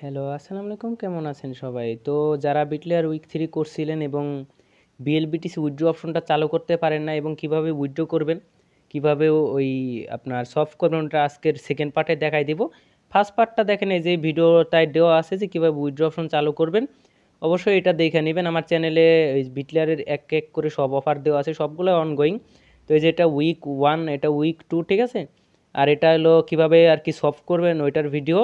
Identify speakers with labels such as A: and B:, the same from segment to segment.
A: Hello, আসসালামু আলাইকুম। কেমন আছেন সবাই? তো যারা বিটলেয়ার উইক 3 করছিলেন এবং বিএলবিটিসি উইথড্র অপশনটা চালু করতে পারেন না এবং কিভাবে উইথড্র করবেন, কিভাবে ওই আপনার সলভ করবেন ওটা আজকের সেকেন্ড পার্টে দেখাই দিব। ফার্স্ট পার্টটা দেখেন এই যে ভিডিওটায় দেওয়া আছে যে কিভাবে উইথড্র অপশন চালু করবেন। অবশ্যই এটা দেখে নেবেন। আমার চ্যানেলে এই বিটলেয়ারের এক এক করে সব অফার দেওয়া আছে, সবগুলো অনগোয়িং। তো এই যে এটা উইক 1, এটা উইক 2, ঠিক আছে? আর এটা হলো কিভাবে আর কি সলভ করবেন ওইটার ভিডিও,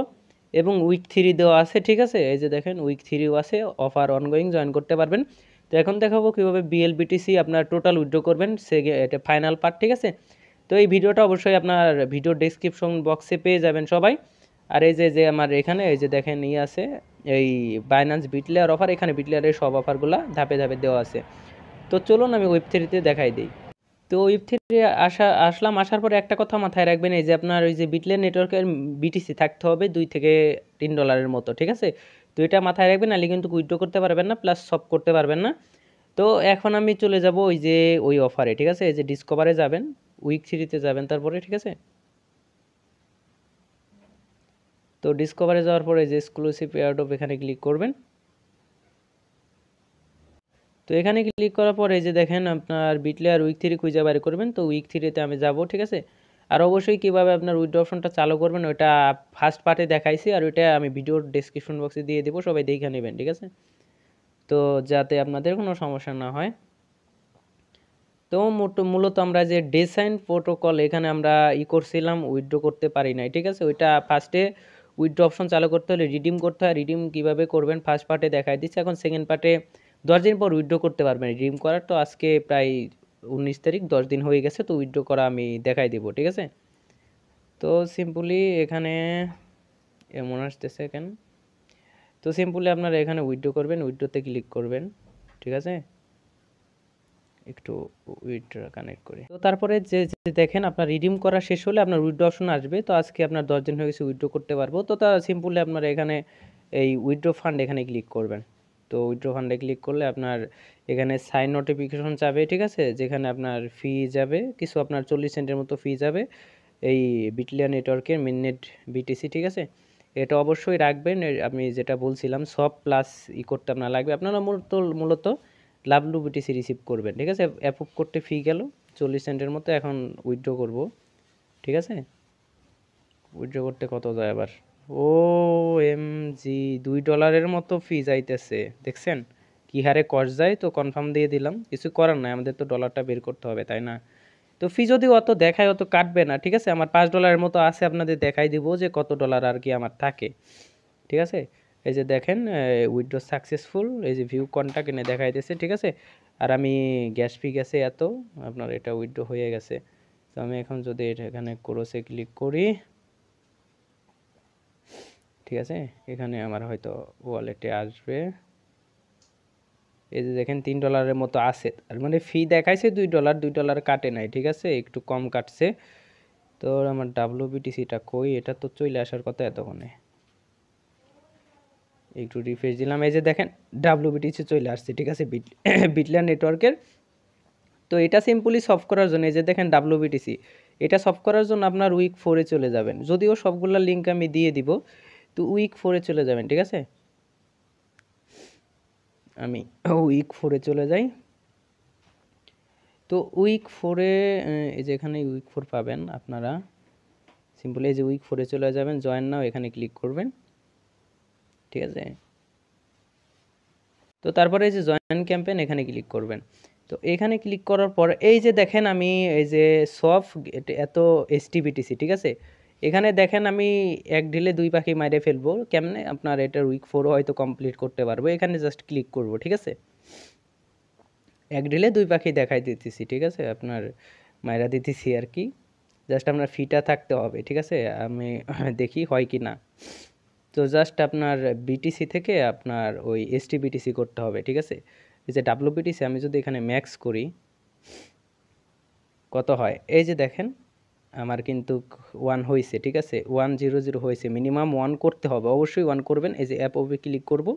A: এবং উইক 3 দেওয়া আছে, ঠিক আছে? এই যে দেখেন উইক 3ও আছে, অফার অনগোয়িং, জয়েন করতে পারবেন। তো এখন দেখাবো কীভাবে বিএলবিটিসি আপনার টোটাল উইথড্র করবেন, সে এটা ফাইনাল পার্ট, ঠিক আছে? তো এই ভিডিওটা অবশ্যই আপনার ভিডিও ডেসক্রিপশন বক্সে পেয়ে যাবেন সবাই। আর এই যে যে আমার এখানে এই যে দেখেন আছে এই বাইন্যান্স বিটলেয়ার অফার, এখানে বিটলেয়ারের সব অফারগুলো ধাপে ধাপে দেওয়া আছে। তো চলুন আমি ওয়েব থ্রিতে দেখাই দিই। তো ওয়েব থ্রি আসার পরে একটা কথা মাথায় রাখবেন, এই যে আপনার ওই যে বিটলেয়ার নেটওয়ার্কের বিটিসি থাকতে হবে $2 থেকে $3 মতো, ঠিক আছে? তো এটা মাথায় রাখবেন, নাহলে কিন্তু উইথড্র করতে পারবেন না, প্লাস সব করতে পারবেন না। তো এখন আমি চলে যাব ওই যে ওই অফারে, ঠিক আছে? এই যে ডিসকভারে যাবেন, উইক থ্রিতে যাবেন তারপরে, ঠিক আছে? তো ডিসকভারে যাওয়ার পরে যে এক্সক্লুসিভ এয়ারড্রপ এখানে ক্লিক করবেন। তো এখানে ক্লিক করার পরে এই যে দেখেন আপনার বিটলেয়ার উইক 3 খুঁজে বের করবেন। তো উইক 3তে আমি যাব, ঠিক আছে? আর অবশ্যই কীভাবে আপনার উইথড্র অপশনটা চালু করবেন ওইটা ফার্স্ট পার্টে দেখাইছি, আর ওইটা আমি ভিডিওর ডেসক্রিপশন বক্সে দিয়ে দেবো, সবাই দেখে নেবেন, ঠিক আছে? তো যাতে আপনাদের কোনো সমস্যা না হয়। তো মূলত আমরা যে ডিসাইন প্রোটোকল এখানে আমরা করছিলাম, উইথড্র করতে পারি নাই, ঠিক আছে? ওইটা ফার্স্টে উইথড্র অপশন চালু করতে হলে রিডিম করতে হয়। রিডিম কীভাবে করবেন ফার্স্ট পার্টে দেখাই দিচ্ছে। এখন সেকেন্ড পার্টে 10 দিন পর উইথড্র করতে পারবেন। রিডিম করার তো আজকে প্রায় 19 তারিখ, 10 দিন হয়ে গেছে। তো উইথড্র করা আমি দেখাই দিব, ঠিক আছে? তো সিম্পলি এখানে এমন আসতেছে কেন? তো সিম্পলি আপনারা এখানে উইথড্র করবেন, উইথড্রতে ক্লিক করবেন, ঠিক আছে? একটু উইথড্র কানেক্ট করি। তো তারপরে যে দেখেন আপনার রিডিম করা শেষ হলে আপনার উইথড্র অপশন আসবে। তো আজকে আপনার 10 দিন হয়ে গেছে, উইথড্র করতে পারবো। তো তা সিম্পলি আপনারা এখানে এই উইথড্র ফান্ড এখানে ক্লিক করবেন। তো উইথড্র ফান্ডে ক্লিক করলে আপনার এখানে সাইন নোটিফিকেশন যাবে, ঠিক আছে? যেখানে আপনার ফি যাবে কিছু, আপনার 40 সেন্টের মতো ফি যাবে এই বিটলেয়ার নেটওয়ার্কের মিননেট বিটিসি, ঠিক আছে? এটা অবশ্যই রাখবেন। আমি যেটা বলছিলাম সব প্লাস করতে আপনার লাগবে। আপনারা মূলত লাভলু বিটিসি রিসিভ করবেন, ঠিক আছে? অ্যাপ্রুভ করতে ফি গেল 40 সেন্টের মতো। এখন উইথড্র করব, ঠিক আছে? উইথড্র করতে কত যায় আবার? ও এম জি, $2 মতো ফি যাইতেছে, দেখছেন কি হারে কস্ট যায়? তো কনফার্ম দিয়ে দিলাম, কিছু করার নাই, আমাদের তো ডলারটা বের করতে হবে, তাই না? তো ফি যদি অত দেখায় অত কাটবে না, ঠিক আছে? আমার $5 মতো আছে, আপনাদের দেখাই দিব যে কত ডলার আর কি আমার থাকে, ঠিক আছে? এই যে দেখেন উইথড্র সাকসেসফুল, এই যে ভিউ কন্টাক্ট এনে দেখাইতেছে, ঠিক আছে? আর আমি গ্যাস ফি গেছে এত, আপনার এটা উইথড্র হয়ে গেছে। তো আমি এখন যদি এখানে ক্রসে ক্লিক করি, ঠিক আছে? এখানে আমার হয়তো ওয়ালেটে আসবে। এই যে দেখেন $3 মতো আছে, আর মানে ফি দেখাইছে $2 কাটে নাই, ঠিক আছে? একটু কম কাটছে। তো আমার ডাব্লিউবিটিসিটা কই? এটা তো চলে আসার কথা এতক্ষণে। একটু রিফ্রেশ দিলাম, এই যে দেখেন ডাব্লিউবিটিসি চলে আসছে, ঠিক আছে? বিটলেয়ার নেটওয়ার্কের। তো এটা সিম্পলি সলভ করার জন্য এই যে দেখেন ডাব্লিউবিটিসি, এটা সলভ করার জন্য আপনার উইক 4-এ চলে যাবেন। যদিও সবগুলা লিঙ্ক আমি দিয়ে দিব, তো উইক 4-এ চলে যাবেন, ঠিক আছে? আমি উইক 4-এ চলে যাই। তো উইক 4-এ এই যে এখানে উইক 4 পাবেন আপনারা। সিম্পলি এই যে উইক 4-এ চলে যাবেন, জয়েন নাও এখানে ক্লিক করবেন, ঠিক আছে? তো তারপরে এই যে জয়েন ক্যাম্পেইন এখানে ক্লিক করবেন। তো এখানে ক্লিক করার পর এই যে দেখেন আমি এই যে সফ এত এসটিবিটিসি, ঠিক আছে? এখানে দেখেন আমি এক ঢিলে দুই পাখি মাইরে ফেলবো। কেমনে? আপনার এটার উইক 4 হয়তো কমপ্লিট করতে পারবো। এখানে জাস্ট ক্লিক করব, ঠিক আছে? এক ঢিলে দুই পাখি দেখাই দিতেছি, ঠিক আছে? আপনার মাইরা দিতেছি আর কি। জাস্ট আপনার ফিটা থাকতে হবে, ঠিক আছে? আমি দেখি হয় কি না। তো জাস্ট আপনার বিটিসি থেকে আপনার ওই এসটিবিটিসি করতে হবে, ঠিক আছে? এই যে ডাব্লিউবিটিসি আমি যদি এখানে ম্যাক্স করি কত হয়? এই যে দেখেন আমার কিন্তু 1 হয়েছে, ঠিক আছে? 100 হয়েছে। মিনিমাম 1 করতে হবে, অবশ্যই 1 করবেন। এই যে অ্যাপওয়ে ক্লিক করব।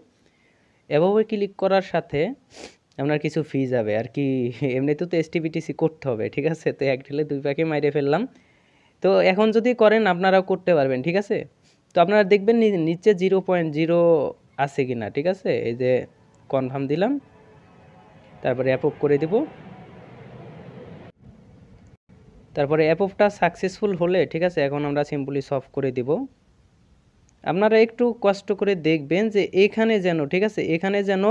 A: অ্যাপওয়ে ক্লিক করার সাথে আপনার কিছু ফি যাবে আর কি। এমনিতেও তো এসটিবিটিসি করতে হবে, ঠিক আছে? তো এক ঢিলে দুই পাখি মাইরে ফেললাম। তো এখন যদি করেন আপনারাও করতে পারবেন, ঠিক আছে? তো আপনারা দেখবেন নিচে 0.0 আছে কিনা, ঠিক আছে। এই যে কনফার্ম দিলাম, তারপরে অ্যাপ্রুভ করে দেব। তারপরে অ্যাপ্রুভটা সাকসেসফুল হলে, ঠিক আছে, এখন আমরা সিম্পলি সলভ করে দেব। আপনারা একটু কষ্ট করে দেখবেন যে এখানে যেন, ঠিক আছে, এখানে যেন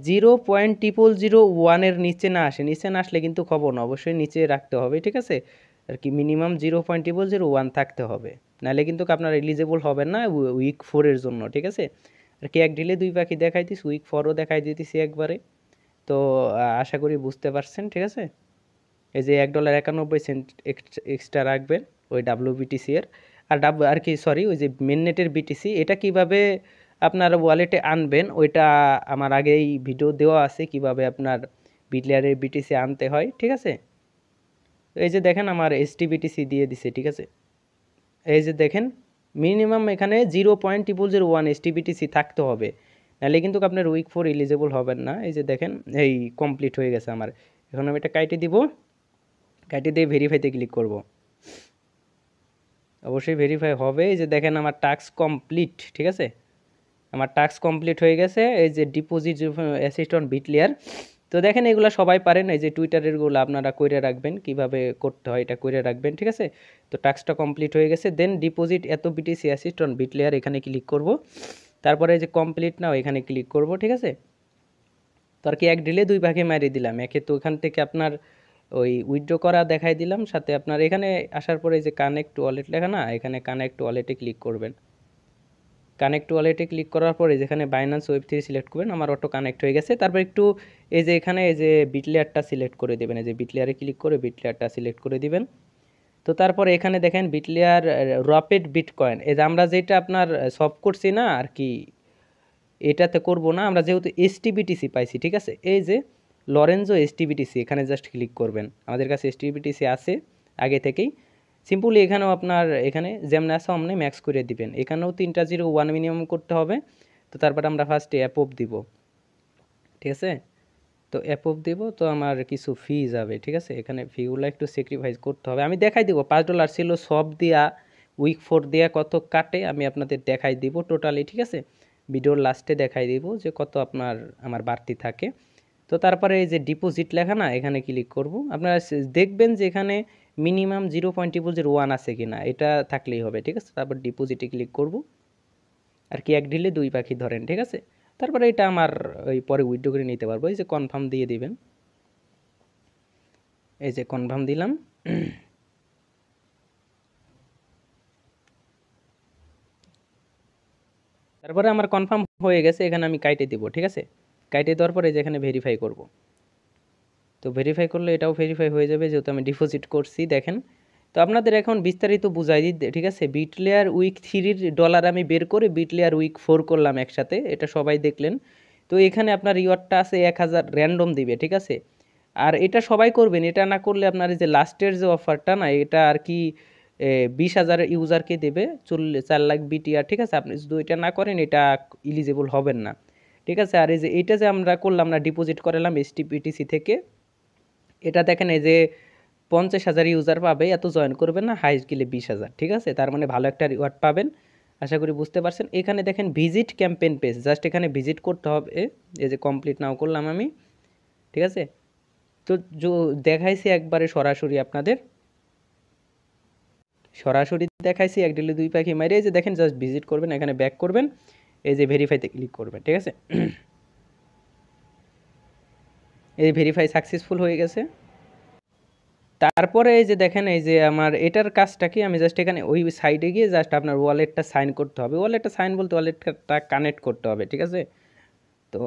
A: 0.001-এর নিচে না আসে। নিচে না আসলে কিন্তু খবর না, অবশ্যই নিচে রাখতে হবে, ঠিক আছে। আর কি মিনিমাম 0.001 থাকতে হবে, নাহলে কিন্তু আপনার এলিজেবল হবেন না উইক 4-এর জন্য, ঠিক আছে। আর কি এক ঢিলে দুই পাখি দেখাই দিস, উইক 4ও দেখাই দিতেছি একবারে। তো আশা করি বুঝতে পারছেন, ঠিক আছে। এই যে $1.91 এক্সট্রা রাখবেন ওই WBTC এর। আর কি সরি, ওই যে মেননেটের বিটিসি, এটা কিভাবে আপনার ওয়ালেটে আনবেন ওইটা আমার আগেই ভিডিও দেওয়া আছে, কিভাবে আপনার বিটলেয়ারের বিটিসি আনতে হয়, ঠিক আছে। এই যে দেখেন আমার STBTC দিয়ে দিছে, ঠিক আছে। এই যে দেখেন মিনিমাম এখানে 0.001 STBTC থাকতে হবে, নাহলে কিন্তু আপনার উইক 4 এলিজেবল হবেন না। এই যে দেখেন এই কমপ্লিট হয়ে গেছে আমার। এখন আমি এটা কাইটে দিব, কাইটে দিয়ে ভেরিফাইতে ক্লিক করব। অবশ্যই ভেরিফাই হবে। এই যে দেখেন আমার টাস্ক কমপ্লিট, ঠিক আছে, আমার টাস্ক কমপ্লিট হয়ে গেছে। এই যে ডিপোজিট অ্যাসিস্ট্যান্ট বিটলেয়ার, তো দেখেন এগুলো সবাই পারেন। এই যে টুইটারেরগুলো আপনারা কইরে রাখবেন, কিভাবে করতে হয় এটা কইরে রাখবেন, ঠিক আছে। তো টাস্কটা কমপ্লিট হয়ে গেছে। দেন ডিপোজিট এত বিটিসি অ্যাসিস্ট্যান্ট বিটলেয়ার, এখানে ক্লিক করব। তারপরে এই যে কমপ্লিট নাও, এখানে ক্লিক করব, ঠিক আছে। তো আর কি এক ঢিলে দুই ভাগে মারিয়ে দিলাম। একে তো ওখান থেকে আপনার ওই উইথড্র করা দেখাই দিলাম, সাথে আপনার এখানে আসার পরে যে কানেক্ট ওয়ালেট লেখা না, এখানে কানেক্ট ওয়ালেটে ক্লিক করবেন। কানেক্ট ওয়ালেটে ক্লিক করার পরে যেখানে বাইন্যান্স ওয়েব 3 সিলেক্ট করবেন, আমার অটো কানেক্ট হয়ে গেছে। তারপর একটু এই যে এখানে এই যে বিটলেয়ারটা সিলেক্ট করে দেবেন, এই যে বিটলেয়ারে ক্লিক করে বিটলেয়ারটা সিলেক্ট করে দিবেন। তো তারপরে এখানে দেখেন বিটলেয়ার রকেট বিটকয়েন, এই যে আমরা যেটা আপনার সলভ করছি না আর কি, এটাতে করব না আমরা, যেহেতু STBTC পাইছি, ঠিক আছে। এই যে লরেঞ্জো STBTC, এখানে জাস্ট ক্লিক করবেন। আমাদের কাছে STBTC আছে আগে থেকেই। সিম্পলি এখানেও আপনার এখানে যেমন আছে অমনি ম্যাক্স করে দিবেন। এখানেও 301 মিনিমাম করতে হবে। তো তারপর আমরা ফার্স্টে অ্যাপ্রুভ দিব, ঠিক আছে। তো অ্যাপ্রুভ দিব, তো আমার কিছু ফি যাবে, ঠিক আছে। এখানে ফিগুলো একটু স্যাক্রিফাইস করতে হবে। আমি দেখাই দিব $5 ছিল, সব দিয়া উইক 4 দিয়া কত কাটে আমি আপনাদের দেখাই দিব টোটালি, ঠিক আছে। ভিডিওর লাস্টে দেখাই দিব যে কত আপনার আমার বাড়তি থাকে। তো তারপরে এই যে ডিপোজিট লেখা না, এখানে ক্লিক করব। আপনারা দেখবেন যে এখানে মিনিমাম 0.001 আছে কিনা, এটা থাকলেই হবে, ঠিক আছে। তারপর ডিপোজিটে ক্লিক করব। আর কি এক ঢিলে দুই পাখি ধরেন, ঠিক আছে। তারপরে এটা আমার ওই পরে উইথড্র করে নিতে পারবো। এই যে কনফার্ম দিয়ে দিবেন, এই যে কনফার্ম দিলাম। তারপরে আমার কনফার্ম হয়ে গেছে, এখানে আমি কাইটে দিব, ঠিক আছে। কাইটে দেওয়ার পরে যে এখানে ভেরিফাই করব। তো ভেরিফাই করলে এটাও ভেরিফাই হয়ে যাবে, যেহেতু আমি ডিপোজিট করছি, দেখেন। তো আপনাদের এখন বিস্তারিত বুঝাই দিই, ঠিক আছে। বিটলেয়ার উইক 3-র ডলার আমি বের করে বিটলেয়ার উইক 4 করলাম একসাথে, এটা সবাই দেখলেন। তো এখানে আপনার রিওয়ার্ডটা আছে 1000 র্যান্ডম দিবে, ঠিক আছে। আর এটা সবাই করবেন, এটা না করলে আপনার এই যে লাস্টের যে অফারটা না, এটা আর কি 20,000 ইউজারকে দেবে 4 লাখ BTR, ঠিক আছে। আপনি যদি এটা না করেন এটা ইলিজিবল হবেন না, ঠিক আছে। আর এই যে এটা যে আমরা করলাম না, ডিপোজিট করালাম STBTC থেকে, এটা দেখেন এই যে 50,000 ইউজার পাবে, এত জয়েন করবেন না, হাইস্ট গেলে 20,000, ঠিক আছে। তার মানে ভালো একটা রিওয়ার্ড পাবেন, আশা করি বুঝতে পারছেন। এখানে দেখেন ভিজিট ক্যাম্পেইন পেজ, জাস্ট এখানে ভিজিট করতে হবে। এই যে কমপ্লিট নাও করলাম আমি, ঠিক আছে। তো দেখাইছি একবারে সরাসরি আপনাদের, সরাসরি দেখাইছি এক ঢিলে দুই পাখি মারি। এই যে দেখেন জাস্ট ভিজিট করবেন, এখানে ব্যাক করবেন, এই যে ভেরিফাইতে ক্লিক করবেন, ঠিক আছে। এই ভেরিফাই সাকসেসফুল হয়ে গেছে। তারপরে এই যে দেখেন এই যে আমার এটার কাজটা কি, আমি জাস্ট এখানে ওই সাইডে গিয়ে জাস্ট আপনার ওয়ালেটটা সাইন করতে হবে। ওয়ালেটটা সাইন বলতে ওয়ালেটটা কানেক্ট করতে হবে, ঠিক আছে। তো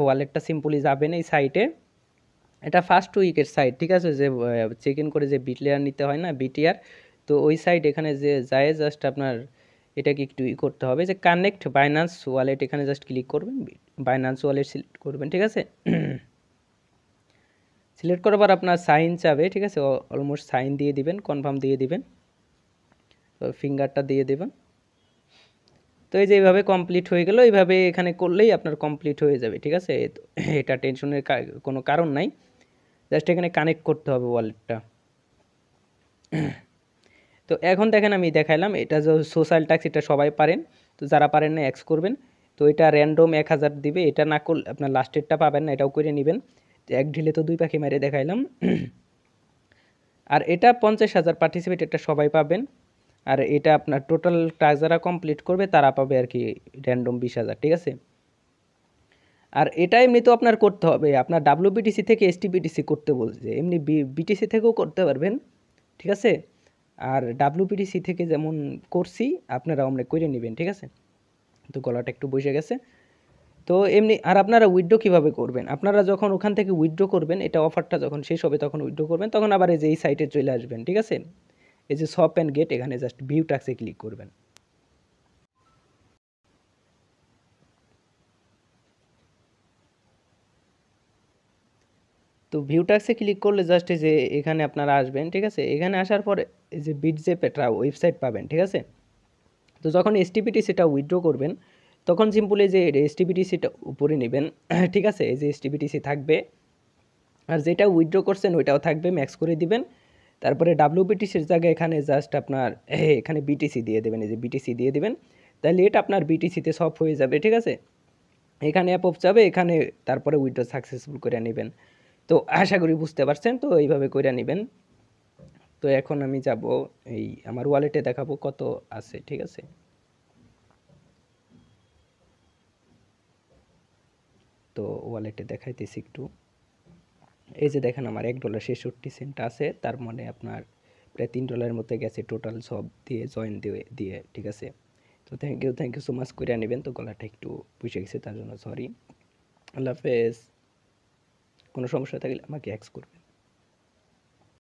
A: ওয়ালেটটা সিম্পলি যাবেন এই সাইটে, এটা ফার্স্ট উইকের সাইট, ঠিক আছে, যে চেক ইন করে যে বিটলেয়ার নিতে হয় না, BTR। তো ওই সাইট এখানে যে যায় জাস্ট আপনার এটাকে একটু করতে হবে যে কানেক্ট বাইন্যান্স ওয়ালেট, এখানে জাস্ট ক্লিক করবেন, বাইন্যান্স ওয়ালেট সিলেক্ট করবেন, ঠিক আছে। সিলেক্ট করার পর আপনার সাইন চাবে, ঠিক আছে। অলমোস্ট সাইন দিয়ে দিবেন, কনফার্ম দিয়ে দিবেন, ফিঙ্গারটা দিয়ে দেবেন। তো এই যে এইভাবে কমপ্লিট হয়ে গেল, এইভাবে এখানে করলেই আপনার কমপ্লিট হয়ে যাবে, ঠিক আছে। তো এটা টেনশনের কোনো কারণ নাই, জাস্ট এখানে কানেক্ট করতে হবে ওয়ালেটটা। তো এখন দেখেন আমি দেখাইলাম এটা যে সোশ্যাল ট্যাক্স এটা সবাই পারেন, তো যারা পারেন না এক্স করবেন। তো এটা র্যান্ডম 1000 দিবে, এটা না করলে আপনার লাস্টেরটা পাবেন না, এটাও করে নেবেন। তো এক ঢিলে তো দুই পাখি মেরে দেখাইলাম। আর এটা 50,000 পার্টিসিপেট, এটা সবাই পাবেন। আর এটা আপনার টোটাল টাস্ক যারা কমপ্লিট করবে তারা পাবে আর কি র্যান্ডম 20,000, ঠিক আছে। আর এটা এমনি তো আপনার করতে হবে, আপনার ডাব্লিউবিটিসি থেকে এসটিবিটিসি করতে বলছে, এমনি বিটিসি থেকেও করতে পারবেন, ঠিক আছে। আর ডাব্লিউবিটিসি থেকে যেমন করছি আপনারা অমনে করে নেবেন, ঠিক আছে। তো গলাটা একটু বসে গেছে। তো এমনি আর আপনারা উইথড্র কিভাবে করবেন, আপনারা যখন ওখান থেকে উইথড্র করবেন, এটা অফারটা যখন শেষ হবে তখন উইথড্র করবেন, তখন আবার এই যে এই সাইটে চলে আসবেন, ঠিক আছে। এই যে শপ অ্যান্ড গেট, এখানে জাস্ট ভিউ টাক্সে ক্লিক করবেন। তো ভিউ টাক্সে ক্লিক করলে জাস্ট এই যে এখানে আপনারা আসবেন, ঠিক আছে। এখানে আসার পরে এই যে বিটজেপ একটা ওয়েবসাইট পাবেন, ঠিক আছে। তো যখন এসটিপিটি সেটা উইথড্র করবেন তখন সিম্পলি যে এসটিপিটিসিটা উপরে নেবেন, ঠিক আছে। এই যে এসটিপিটিসি থাকবে, আর যেটা উইথড্র করছেন ওইটাও থাকবে, ম্যাক্স করে দিবেন। তারপরে ডাব্লিউবিটিসির জায়গায় এখানে জাস্ট আপনার এখানে বিটিসি দিয়ে দেবেন, এই যে বিটিসি দিয়ে দিবেন, তাহলে এটা আপনার বিটিসিতে সব হয়ে যাবে, ঠিক আছে। এখানে অ্যাপ অফ যাবে, এখানে তারপরে উইথড্র সাকসেসফুল করে নেবেন। তো আশা করি বুঝতে পারছেন, তো এইভাবে করে নেবেন। তো এখন আমি যাব এই আমার ওয়ালেটে দেখাবো কত আছে, ঠিক আছে। তো ওয়ালেটে দেখাইতেছি একটু। এই যে দেখেন আমার $1.66 আছে, তার মানে আপনার প্রায় $3 মতো গেছে টোটাল সব দিয়ে জয়েন দিয়ে, ঠিক আছে। তো থ্যাংক ইউ সো মাচ করে নেবেন। তো গলাটা একটু পুষে গেছে তার জন্য সরি। আল্লাহ হাফেজ। কোনো সমস্যা থাকলে আমাকে এক্স করবেন।